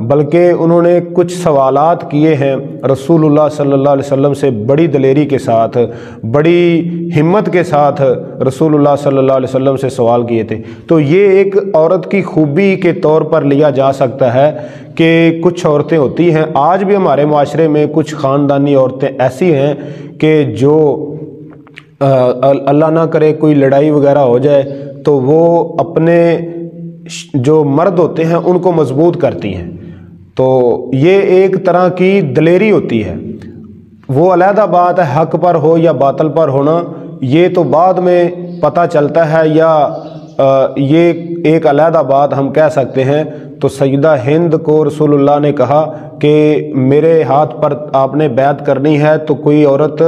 بلکہ انہوں نے کچھ سوالات کیے ہیں رسول اللہ صلی اللہ علیہ وسلم سے، بڑی دلیری کے ساتھ، بڑی ہمت کے ساتھ رسول اللہ صلی اللہ علیہ وسلم سے سوال کیے تھے۔ تو یہ ایک عورت کی خوبی کے طور پر لیا جا سکتا ہے کہ کچھ عورتیں ہوتی ہیں، آج بھی ہمارے معاشرے میں کچھ خاندانی عورتیں ایسی ہیں کہ جو اللہ نہ کرے کوئی لڑائی وغیرہ ہو جائے تو وہ اپنے جو مرد ہوتے ہیں ان کو مضبوط کرتی ہیں۔ تو یہ ایک طرح کی دلیری ہوتی ہے، وہ علیحدہ بات ہے حق پر ہو یا باطل پر ہونا، یہ تو بعد میں پتہ چلتا ہے، یا یہ ایک علیحدہ بات ہم کہہ سکتے ہیں۔ تو سیدہ ہند کو رسول اللہ نے کہا کہ میرے ہاتھ پر آپ نے بیعت کرنی ہے تو کوئی عورت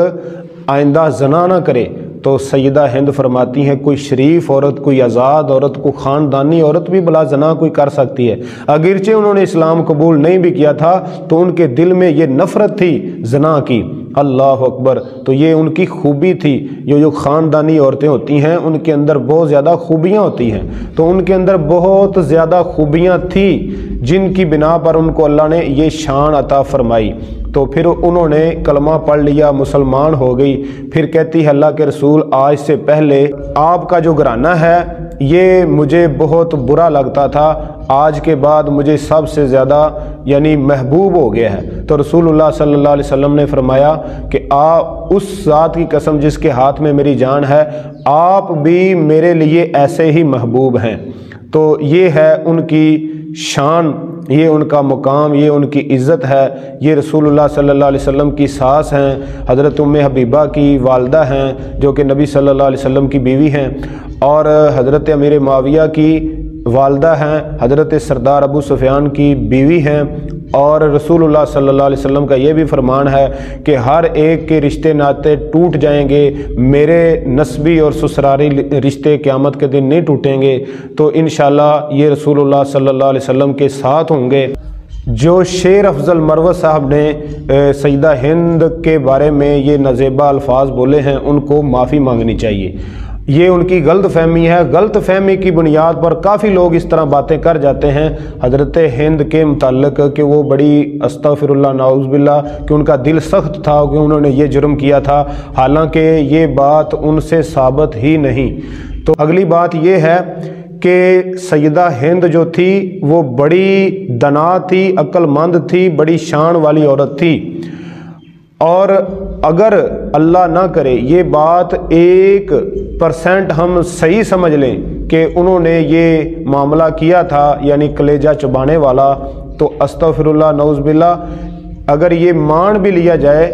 آئندہ زنا نہ کرے، تو سیدہ ہند فرماتی ہیں کوئی شریف عورت، کوئی آزاد عورت، کوئی خاندانی عورت بھی بلا زنا کوئی کر سکتی ہے۔ اگرچہ انہوں نے اسلام قبول نہیں بھی کیا تھا تو ان کے دل میں یہ نفرت تھی زنا کی، اللہ اکبر۔ تو یہ ان کی خوبی تھی، یہ جو خاندانی عورتیں ہوتی ہیں ان کے اندر بہت زیادہ خوبیاں ہوتی ہیں، تو ان کے اندر بہت زیادہ خوبیاں تھیں جن کی بنا پر ان کو اللہ نے یہ شان عطا فرمائی۔ تو پھر انہوں نے کلمہ پڑھ لیا، مسلمان ہو گئی۔ پھر کہتی ہے اللہ کے رسول آج سے پہلے آپ کا جو گھرانہ ہے یہ مجھے بہت برا لگتا تھا، آج کے بعد مجھے سب سے زیادہ یعنی محبوب ہو گیا ہے۔ تو رسول اللہ صلی اللہ علیہ وسلم نے فرمایا کہ آپ اس ذات کی قسم جس کے ہاتھ میں میری جان ہے، آپ بھی میرے لیے ایسے ہی محبوب ہیں۔ تو یہ ہے ان کی شان، یہ ان کا مقام، یہ ان کی عزت ہے۔ یہ رسول اللہ صلی اللہ علیہ وسلم کی ساس ہیں، حضرت ام حبیبہ کی والدہ ہیں جو کہ نبی صلی اللہ علیہ وسلم کی بیوی ہیں، اور حضرت امیر معاویہ کی والدہ ہیں، حضرت سردار ابو سفیان کی بیوی ہیں، اور رسول اللہ صلی اللہ علیہ وسلم کا یہ بھی فرمان ہے کہ ہر ایک کے رشتے ناطے ٹوٹ جائیں گے، میرے نسبی اور سسراری رشتے قیامت کے دن نہیں ٹوٹیں گے۔ تو انشاءاللہ یہ رسول اللہ صلی اللہ علیہ وسلم کے ساتھ ہوں گے۔ جو شیر افضل مروت صاحب نے سیدہ ہند کے بارے میں یہ نازیبہ الفاظ بولے ہیں ان کو معافی مانگنی چاہیے، یہ ان کی غلط فہمی ہے۔ غلط فہمی کی بنیاد پر کافی لوگ اس طرح باتیں کر جاتے ہیں حضرت ہند کے متعلق کہ وہ بڑی استغفر اللہ نعوذ باللہ کہ ان کا دل سخت تھا کہ انہوں نے یہ جرم کیا تھا، حالانکہ یہ بات ان سے ثابت ہی نہیں۔ تو اگلی بات یہ ہے کہ سیدہ ہند جو تھی وہ بڑی دنا تھی، عقل مند تھی، بڑی شان والی عورت تھی، اور اگر اللہ نہ کرے یہ بات 1% ہم صحیح سمجھ لیں کہ انہوں نے یہ معاملہ کیا تھا یعنی کلیجہ چبانے والا، تو استغفر اللہ نعوذ باللہ اگر یہ مان بھی لیا جائے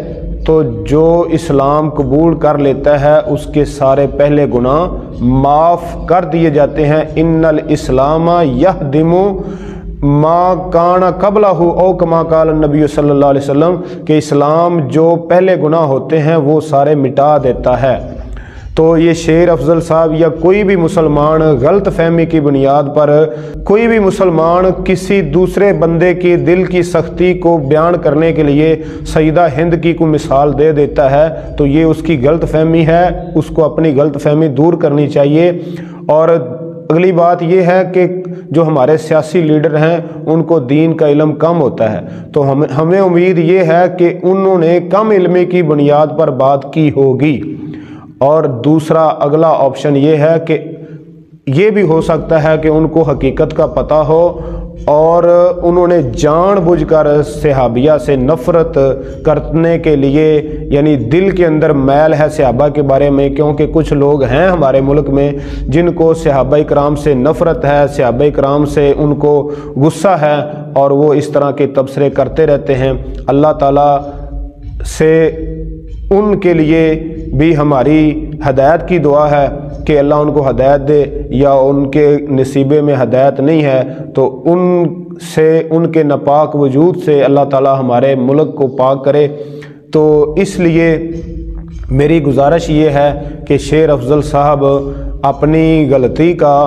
تو جو اسلام قبول کر لیتا ہے اس کے سارے پہلے گناہ معاف کر دیے جاتے ہیں۔ ان الاسلام یہدم ما کان قبلہ او کما قال النبی صلی اللہ علیہ وسلم، کہ اسلام جو پہلے گناہ ہوتے ہیں وہ سارے مٹا دیتا ہے۔ تو یہ شیر افضل صاحب یا کوئی بھی مسلمان غلط فہمی کی بنیاد پر کوئی بھی مسلمان کسی دوسرے بندے کی دل کی سختی کو بیان کرنے کے لیے سیدہ ہند کی کوئی مثال دے دیتا ہے تو یہ اس کی غلط فہمی ہے، اس کو اپنی غلط فہمی دور کرنی چاہیے۔ اور اگلی بات یہ ہے کہ جو ہمارے سیاسی لیڈر ہیں ان کو دین کا علم کم ہوتا ہے، تو ہمیں امید یہ ہے کہ انہوں نے کم علمی کی بنیاد پر بات کی ہوگی۔ اور دوسرا اگلا آپشن یہ ہے کہ یہ بھی ہو سکتا ہے کہ ان کو حقیقت کا پتہ ہو اور انہوں نے جان بوجھ کر صحابیہ سے نفرت کرنے کے لیے یعنی دل کے اندر میل ہے صحابہ کے بارے میں، کیونکہ کچھ لوگ ہیں ہمارے ملک میں جن کو صحابہ کرام سے نفرت ہے، صحابہ کرام سے ان کو غصہ ہے اور وہ اس طرح کے تبصرے کرتے رہتے ہیں۔ اللہ تعالیٰ سے ان کے لیے بھی ہماری ہدایت کی دعا ہے کہ اللہ ان کو ہدایت دے، یا ان کے نصیبے میں ہدایت نہیں ہے تو ان سے ان کے ناپاک وجود سے اللہ تعالیٰ ہمارے ملک کو پاک کرے۔ تو اس لیے میری گزارش یہ ہے کہ شیر افضل صاحب اپنی غلطی کا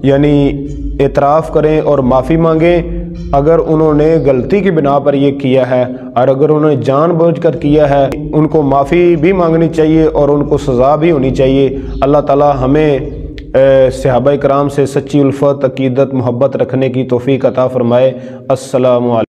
یعنی اعتراف کریں اور معافی مانگیں اگر انہوں نے غلطی کی بنا پر یہ کیا ہے، اور اگر انہوں نے جان بوجھ کر کیا ہے ان کو معافی بھی مانگنی چاہیے اور ان کو سزا بھی ہونی چاہیے۔ اللہ تعالی ہمیں صحابہ کرام سے سچی الفت، عقیدت، محبت رکھنے کی توفیق عطا فرمائے۔ السلام علیکم۔